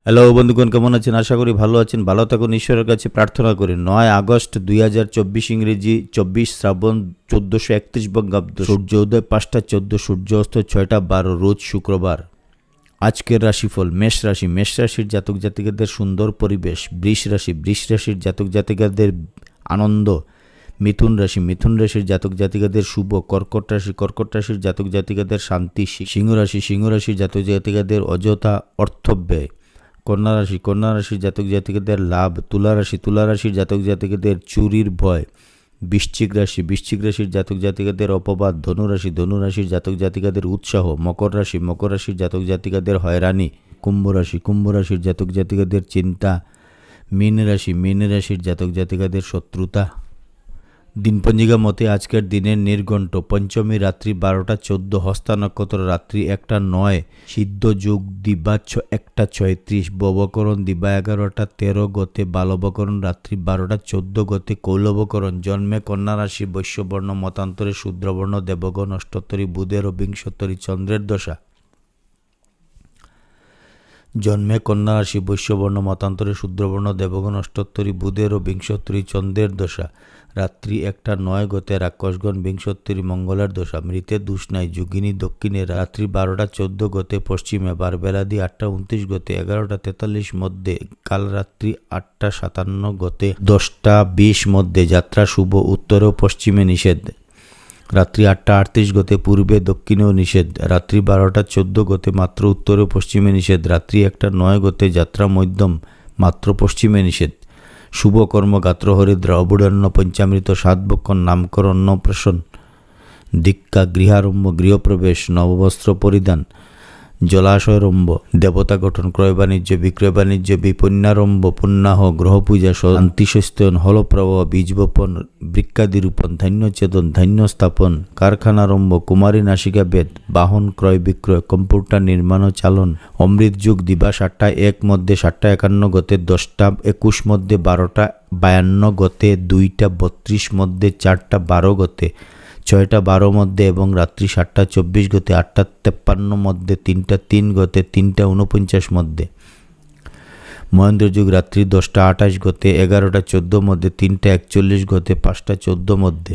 Hello বন্ধুগণ, কেমন আছেন? আশা করি ভালো আছেন। ভালো থাকুন, ঈশ্বরের কাছে প্রার্থনা করি। 9 আগস্ট 2024 ইংরেজি, 24 শ্রাবণ 1431 বঙ্গাব্দ। সূর্য উদয় 5টা 14, সূর্য অস্ত 6টা 12, রোজ শুক্রবার। আজকের রাশিফল: মেষ রাশি, মেষ রাশির জাতক জাতিকাদের সুন্দর পরিবেশ। বৃষ রাশির জাতক জাতিকাদের আনন্দ। মিথুন রাশির জাতক জাতিকাদের শুভ। কর্কট রাশির জাতক জাতিকাদের শান্তি। সিংহ রাশির জাতক জাতিকাদের অযথা অর্থব্যয়। কন্যা রাশির জাতক জাতিকাদের লাভ। তুলা রাশির জাতক জাতিকাদের চুরির ভয়। বৃশ্চিক রাশির জাতক জাতিকাদের অপবাদ। ধনু রাশির জাতক জাতিকাদের উৎসাহ। মকর রাশির জাতক জাতিকাদের হয়রানি। কুম্ভ রাশির জাতক জাতিকাদের চিন্তা। মীন রাশির জাতক জাতিকাদের শত্রুতা। দিনপঞ্জিকা মতে আজকের দিনের নির্ঘণ্ট: পঞ্চমী রাত্রি 12টা 14, হস্তা নক্ষত্র রাত্রি 1টা 9, সিদ্ধ যোগ দিবা 1টা 36, ববকরণ দিবা 11টা 13 গতে, বালবকরণ রাত্রি 12টা 14 গতে, কৌলবকরণ। জন্মে কন্যা রাশি, বৈশ্যবর্ণ, মতান্তরে শূদ্রবর্ণ, দেবগণ, অষ্টোত্তরী বুধের ও বিংশোত্তরী চন্দ্রের দশা। জন্মে কন্যা রাশি, বৈশ্যবর্ণ, মতান্তরে শূদ্রবর্ণ, দেবগণ, অষ্টোত্তরী বুধের ও বিংশোত্তরী চন্দ্রের দশা। রাত্রি 1টা 9 গতে, রাক্ষসগণ, বিংশোত্তরী মঙ্গলের দশা। মৃতের দোষ নাই, যোগিনী দক্ষিণে রাত্রি 12টা 14 গতে, পশ্চিমে বারবেলাদি 8টা 29 গতে, 11টা 43 মধ্যে, কাল রাত্রি 8টা 57 গতে, 10টা 20 মধ্যে। যাত্রা শুভ, উত্তরে ও পশ্চিমে নিষেধ। রাত্রি 8টা 38 গতে, পূর্বে দক্ষিণেও নিষেধ। রাত্রি 12টা 14 গতে, মাত্র উত্তরে ও পশ্চিমে নিষেধ। রাত্রি 1টা 9 গতে, যাত্রা মধ্যম, মাত্র পশ্চিমে নিষেধ। শুভ কর্ম: গাত্র হরিদ্র, অবুড়ান্ন, পঞ্চামৃত, সাতভক্ষণ, নামকরণ, অন্নপ্রাশন, দীক্ষা, গৃহারম্ভ, গৃহপ্রবেশ, নববস্ত্র পরিধান, জলাশয়রম্ভ, দেবতা গঠন, ক্রয় বাণিজ্য, বিক্রয় বাণিজ্য, বিপন্যারম্ভ, পুণ্যাহ, গ্রহপূজা, শান্তিশস্ত্যয়ন, হলপ্রবাহ, বীজ বপন, বৃক্ষাদি রোপণ, ধান্যচ্ছেদন, ধান্য স্থাপন, কারখানারম্ভ, কুমারী নাসিকা বেদ, বাহন ক্রয় বিক্রয়, কম্পিউটার নির্মাণ ও চালন। অমৃত যুগ দিবা 7টা 1 মধ্যে, 7টা 51 গতে, 10টা 21 মধ্যে, 12টা 52 গতে, 2টা 32 মধ্যে, 4টা 12 গতে, 6টা 12 মধ্যে এবং রাত্রি 7টা 24 গতে, 8টা 53 মধ্যে, 3টা 3 গতে, 3টা 49 মধ্যে। মহেন্দ্র যুগ রাত্রি 10টা 28 গতে, 11টা 14 মধ্যে, 3টা 41 গতে, 5টা 14 মধ্যে।